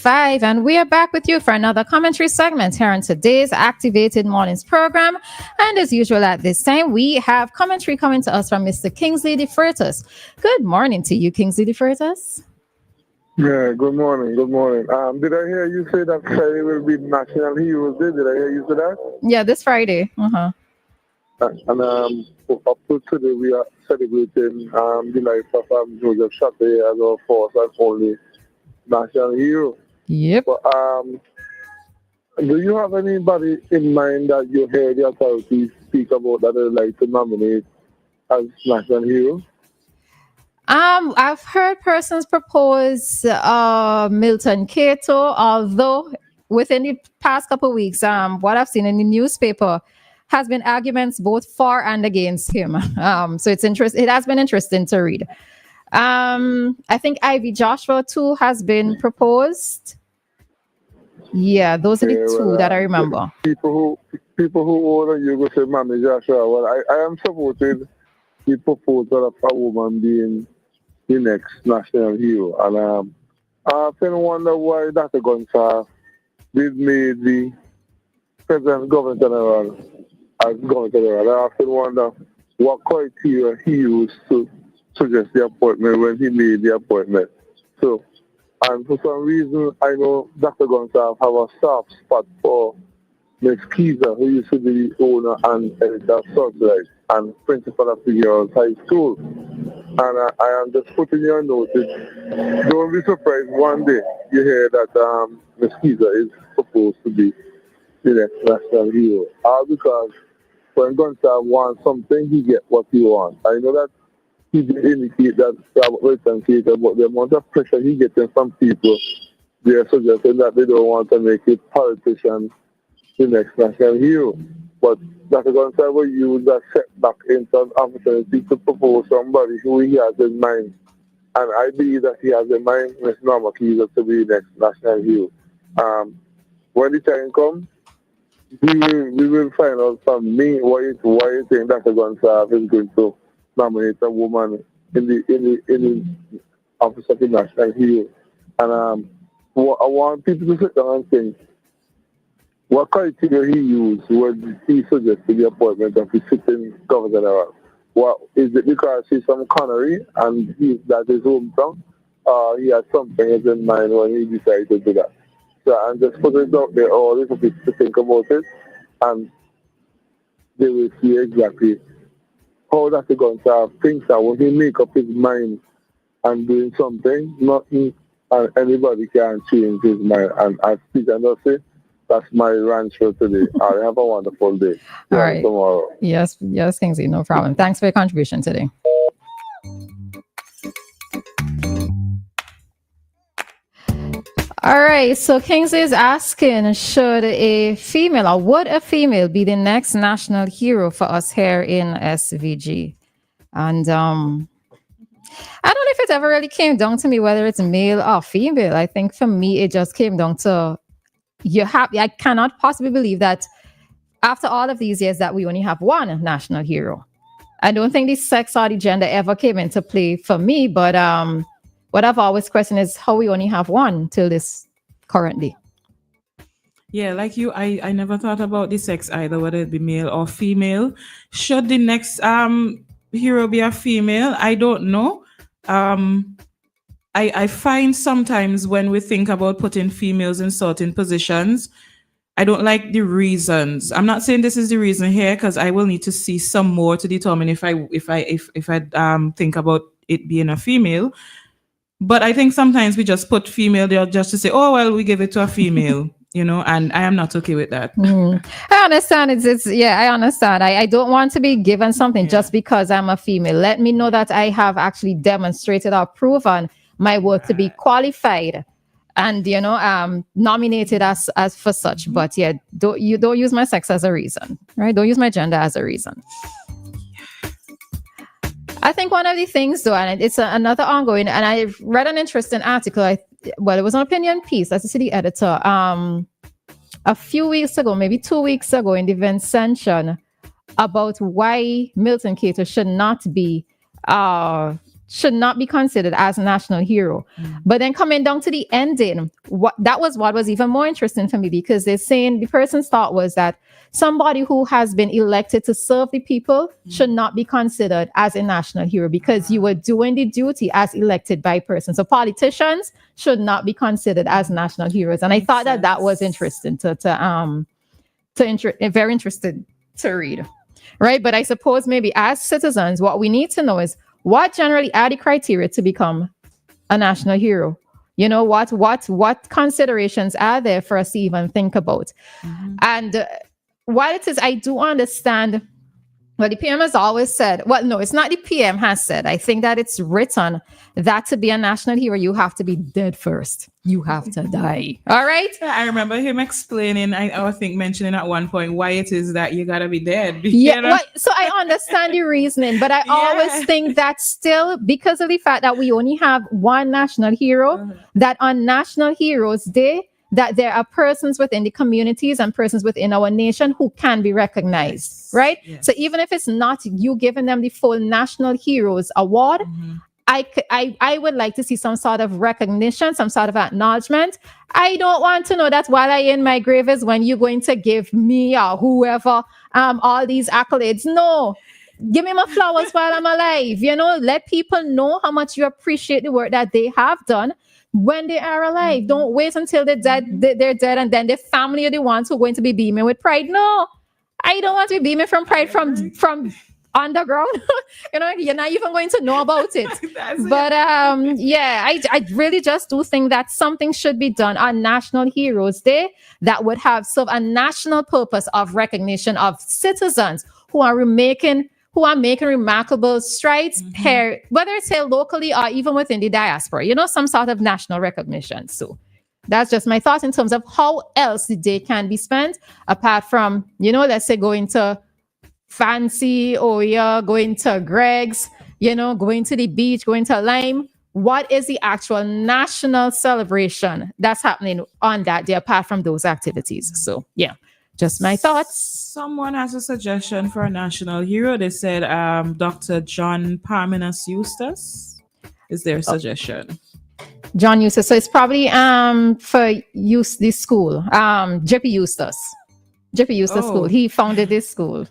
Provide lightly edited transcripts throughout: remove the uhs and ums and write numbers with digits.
5, and we are back with you for another commentary segment here on today's Activated Mornings program. And as usual at this time, we have commentary coming to us from Mr. Kingsley Defreitas. Good morning to you, Kingsley Defreitas. Yeah, good morning, good morning. Did I hear you say that Friday will be National Heroes Day? Did I hear you say that? Yeah, this Friday. And up to today, we are celebrating the life of Joseph Shattay as our first and only national hero. Yep. But do you have anybody in mind that you hear the authorities speak about that they'd like to nominate as national hero? I've heard persons propose Milton Cato, although within the past couple of weeks, what I've seen in the newspaper has been arguments both for and against him. So it has been interesting to read. I think Ivy Joshua too has been proposed. Yeah, those are the two that I remember. People who order you go say Mammy Joshua. Well, I am supporting the proposal of a woman being the next national hero. And I often wonder why Dr. Gonsalves did make the President Governor General as Governor General. I often wonder what criteria he used to suggest the appointment when he made the appointment. So, and for some reason, I know Dr. Gonsalves have a soft spot for Ms. Keezer, who used to be the owner and editor of Sunlight and principal of the Girls High School. And I am just putting your notice. Don't be surprised one day you hear that Ms. Keezer is supposed to be the next national hero. All because when Gonsalves wants something, he gets what he wants. I know that he did indicate that about Milton Cato, but the amount of pressure he gets from people, they are suggesting that they don't want to make it politician the next national hero. But Dr. Gonsalves will use that setback into an opportunity to propose somebody who he has in mind. And I believe that he has in mind Ms. Norma Keezer to be the next national hero. When the time comes, we will find out from me why you think Dr. Gonsalves is going to nominate a woman in the office of the national hero. And I want people to sit down and think what criteria he used when he suggested the appointment of the sitting Governor General. What is it because he's from Connery and that is hometown? He has something in mind when he decided to do that. So I'm just putting it out there, all little people to think about it, and they will see exactly how Dr. Gonsalves thinks that when he make up his mind and doing something, nothing and anybody can change his mind. And as Peter does say, that's my rant for today. I have a wonderful day. All right. Tomorrow. Yes, Kingsley, no problem. Thanks for your contribution today. All right, so Kingsley is asking, would a female be the next national hero for us here in SVG? And I don't know if it ever really came down to me whether it's male or female. I think for me, it just came down to I cannot possibly believe that after all of these years that we only have one national hero. I don't think the sex or the gender ever came into play for me, but what I've always questioned is how we only have one till this current day. Yeah, like you, I never thought about the sex either, whether it be male or female. Should the next hero be a female? I don't know. I find sometimes when we think about putting females in certain positions, I don't like the reasons. I'm not saying this is the reason here because I will need to see some more to determine if I think about it being a female. But I think sometimes we just put female there just to say, oh well, we give it to a female, and I am not okay with that. I understand. I understand. I don't want to be given something just because I'm a female. Let me know that I have actually demonstrated or proven my work to be qualified and nominated as for such. But yeah, don't use my sex as a reason, right? Don't use my gender as a reason. I think one of the things though, and it's another ongoing, and I read an interesting article. It was an opinion piece as a city editor a few weeks ago, maybe 2 weeks ago, in the Vincentian about why Milton Cato should not be should not be considered as a national hero. But then coming down to the ending, what was even more interesting for me, because they're saying the person's thought was that somebody who has been elected to serve the people should not be considered as a national hero because you were doing the duty as elected by a person. So politicians should not be considered as national heroes. And I thought that was interesting very interested to read. Right. But I suppose maybe as citizens, what we need to know is what generally are the criteria to become a national hero? You know, what considerations are there for us to even think about? And while it is, I do understand. Well, the PM has always said, well, no, it's not the PM has said. I think that it's written that to be a national hero, you have to be dead first. You have to die. All right. I remember him explaining, I think mentioning at one point why it is that you got to be dead. Yeah. Well, so I understand the reasoning, but I always think that still, because of the fact that we only have one national hero, that on National Heroes Day, that there are persons within the communities and persons within our nation who can be recognized, right? Yes. So even if it's not you giving them the full National Heroes Award, I would like to see some sort of recognition, some sort of acknowledgement. I don't want to know that while I in my grave is when you're going to give me or whoever all these accolades. No. Give me my flowers while I'm alive. You know, let people know how much you appreciate the work that they have done when they are alive. Don't wait until they're dead, and then their family are the ones who are going to be beaming with pride. No, I don't want to be beaming from pride from underground. You know, you're not even going to know about it. But I really just do think that something should be done on National Heroes Day that would have serve a national purpose of recognition of citizens who are making remarkable strides here, whether it's here locally or even within the diaspora, you know, some sort of national recognition. So that's just my thoughts in terms of how else the day can be spent, apart from, you know, let's say going to Fancy Oya, going to Greg's, you know, going to the beach, going to Lime. What is the actual national celebration that's happening on that day, apart from those activities? So, yeah. Just my thoughts. Someone has a suggestion for a national hero. They said Dr. John Parmenas Eustace is their suggestion. John Eustace. So it's probably for this school. JP Eustace. JP Eustace School. He founded this school.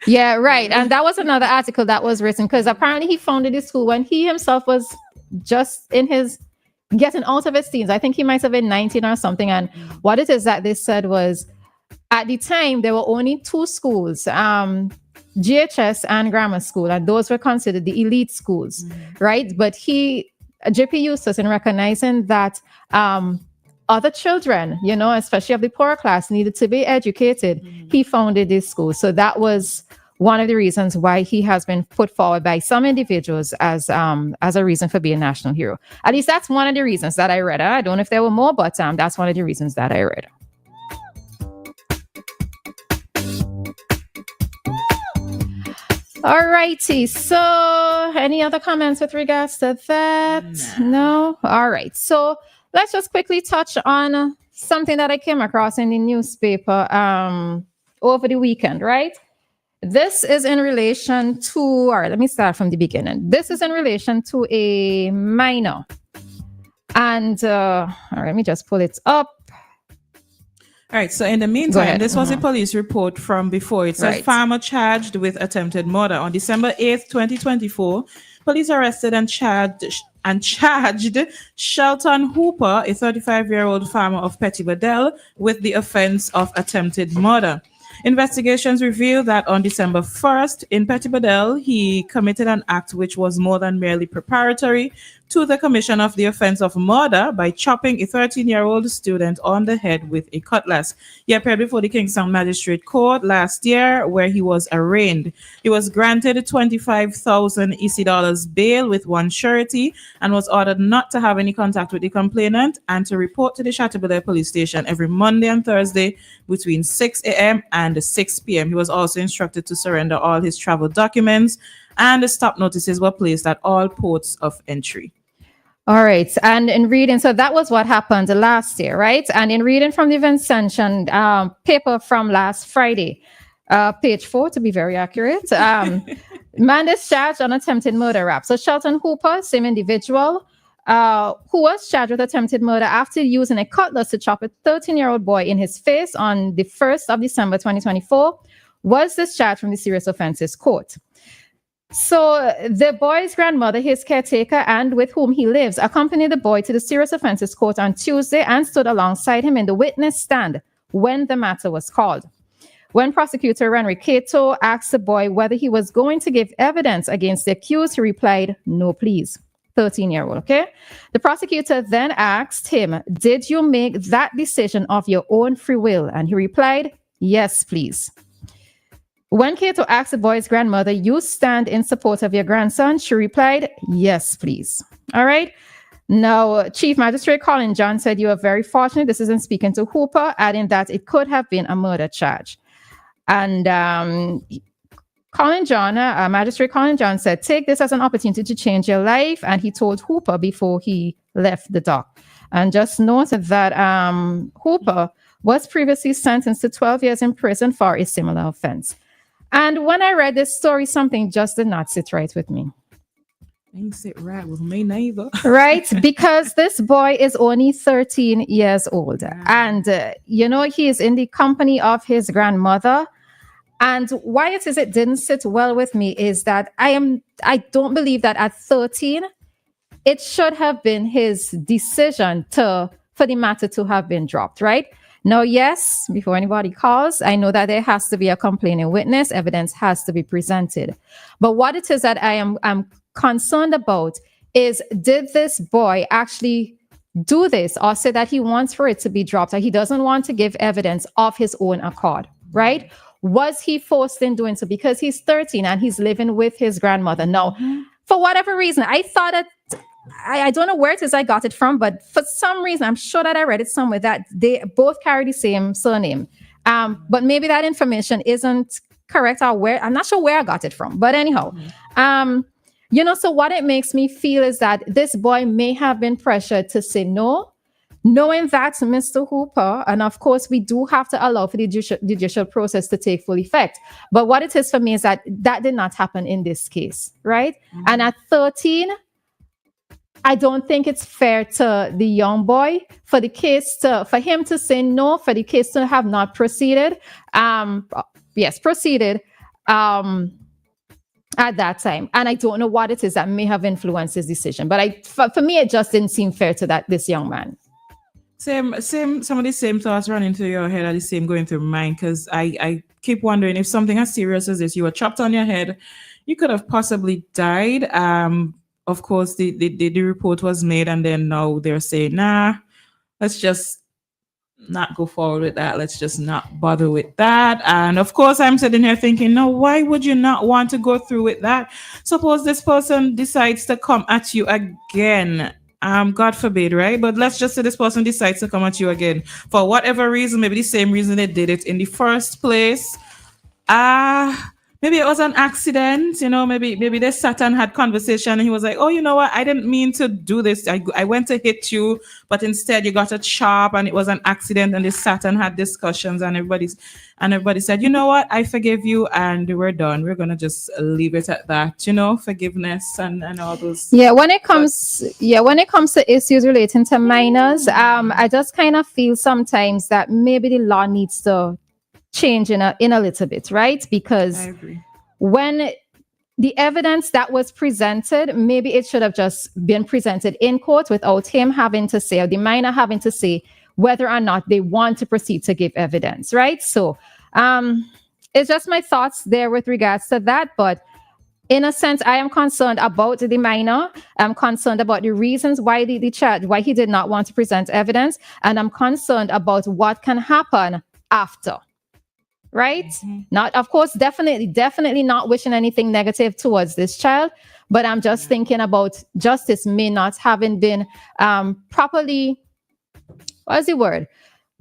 Yeah, right. And that was another article that was written because apparently he founded this school when he himself was just in his getting out of his teens. I think he might have been 19 or something. And what it is that they said was, at the time, there were only two schools, GHS and grammar school, and those were considered the elite schools, right? But JP Eustace, in recognizing that other children, you know, especially of the poorer class, needed to be educated, he founded this school. So that was one of the reasons why he has been put forward by some individuals as a reason for being a national hero. At least that's one of the reasons that I read. I don't know if there were more, but that's one of the reasons that I read. All righty. So any other comments with regards to that? No? All right. So let's just quickly touch on something that I came across in the newspaper over the weekend, right? This is in relation to, all right, let me start from the beginning. This is in relation to a minor. And all right, let me just pull it up. All right. So in the meantime, this was a police report from before. It says farmer charged with attempted murder. On December 8th, 2024, police arrested and charged Shelton Hooper, a 35-year-old farmer of Petty Bedell, with the offense of attempted murder. Investigations reveal that on December 1st in Petty Bedell, he committed an act which was more than merely preparatory to the commission of the offense of murder by chopping a 13-year-old student on the head with a cutlass. He appeared before the Kingston Magistrate Court last year where he was arraigned. He was granted 25,000 EC dollars bail with one surety and was ordered not to have any contact with the complainant and to report to the Chateaubelair police station every Monday and Thursday between 6 a.m. and 6 p.m. He was also instructed to surrender all his travel documents, and the stop notices were placed at all ports of entry. All right. And in reading, so that was what happened last year, right? And in reading from the Vincentian paper from last Friday, page 4 to be very accurate, Man is charged on attempted murder rap. So Shelton Hooper, same individual, who was charged with attempted murder after using a cutlass to chop a 13-year-old boy in his face on the 1st of December 2024, was discharged from the serious offenses court. So the boy's grandmother, his caretaker, and with whom he lives, accompanied the boy to the serious offenses court on Tuesday and stood alongside him in the witness stand when the matter was called. When prosecutor Henry Cato asked the boy whether he was going to give evidence against the accused, he replied, "No, please." 13-year-old, okay? The prosecutor then asked him, "Did you make that decision of your own free will?" And he replied, "Yes, please." When Cato asked the boy's grandmother, "You stand in support of your grandson?" she replied, "Yes, please." All right. Now, Chief Magistrate Colin John said, "You are very fortunate." This is in speaking to Hooper, adding that it could have been a murder charge. And Magistrate Colin John said, "Take this as an opportunity to change your life." And he told Hooper before he left the dock. And just noted that Hooper was previously sentenced to 12 years in prison for a similar offense. And when I read this story, something just did not sit right with me. Ain't sit right with me neither. Right? Because this boy is only 13 years old. And, he is in the company of his grandmother. And why it didn't sit well with me is that I don't believe that at 13, it should have been his decision for the matter to have been dropped, right? Now, yes, before anybody calls, I know that there has to be a complaining witness. Evidence has to be presented. But what it is that I'm concerned about is, did this boy actually do this or say that he wants for it to be dropped, or he doesn't want to give evidence of his own accord, right? Was he forced in doing so because he's 13 and he's living with his grandmother? No. For whatever reason, I thought that, I don't know where it is I got it from, but for some reason, I'm sure that I read it somewhere that they both carry the same surname. But maybe that information isn't correct, or where, I'm not sure where I got it from. But anyhow, so what it makes me feel is that this boy may have been pressured to say no, knowing that Mr. Hooper, and of course, we do have to allow for the judicial process to take full effect. But what it is for me is that did not happen in this case, right? And at 13, I don't think it's fair to the young boy for him to say no, for the case to have not proceeded. Proceeded at that time. And I don't know what it is that may have influenced his decision. But for me, it just didn't seem fair to this young man. Some of the same thoughts running through your head are the same going through mine, because I keep wondering, if something as serious as this, you were chopped on your head, you could have possibly died. Of course, the report was made, and then now they're saying, nah, let's just not go forward with that. Let's just not bother with that. And of course, I'm sitting here thinking, no, why would you not want to go through with that? Suppose this person decides to come at you again. God forbid, right? But let's just say this person decides to come at you again for whatever reason, maybe the same reason they did it in the first place. Maybe it was an accident, maybe they sat and had conversation and he was like, "Oh, you know what? I didn't mean to do this. I went to hit you, but instead you got a chop and it was an accident." And they sat and had discussions, and everybody said, "You know what? I forgive you and we're done. We're going to just leave it at that, forgiveness and all those." Yeah, when it comes to issues relating to minors, I just kind of feel sometimes that maybe the law needs to change in a little bit, right? Because I agree. When the evidence that was presented, maybe it should have just been presented in court without him having to say, or the minor having to say, whether or not they want to proceed to give evidence, right? So it's just my thoughts there with regards to that. But in a sense, I am concerned about the minor. I'm concerned about the reasons why why he did not want to present evidence. And I'm concerned about what can happen after. Right? Not, of course, definitely not wishing anything negative towards this child, but I'm just thinking about justice may not having been properly, what's the word?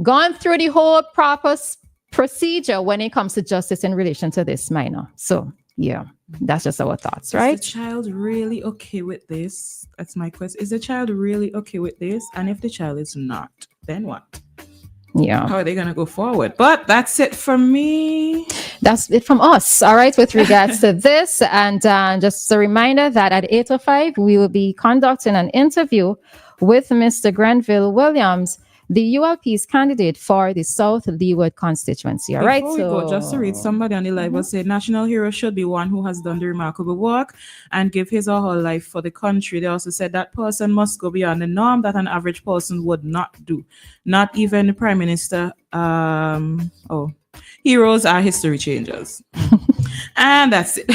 Gone through the whole proper procedure when it comes to justice in relation to this minor. So, yeah, that's just our thoughts, right? Is the child really okay with this? That's my question. Is the child really okay with this? And if the child is not, then what? Yeah. How are they going to go forward? But that's it from me. That's it from us. All right, with regards to this. And just a reminder that at 8:05, we will be conducting an interview with Mr. Grenville Williams, the ULP's candidate for the South Leeward constituency. All right. Before we go, just to read, somebody on the live will say, national hero should be one who has done the remarkable work and give his or her life for the country. They also said that person must go beyond the norm that an average person would not do. Not even the prime minister. Heroes are history changers. And that's it.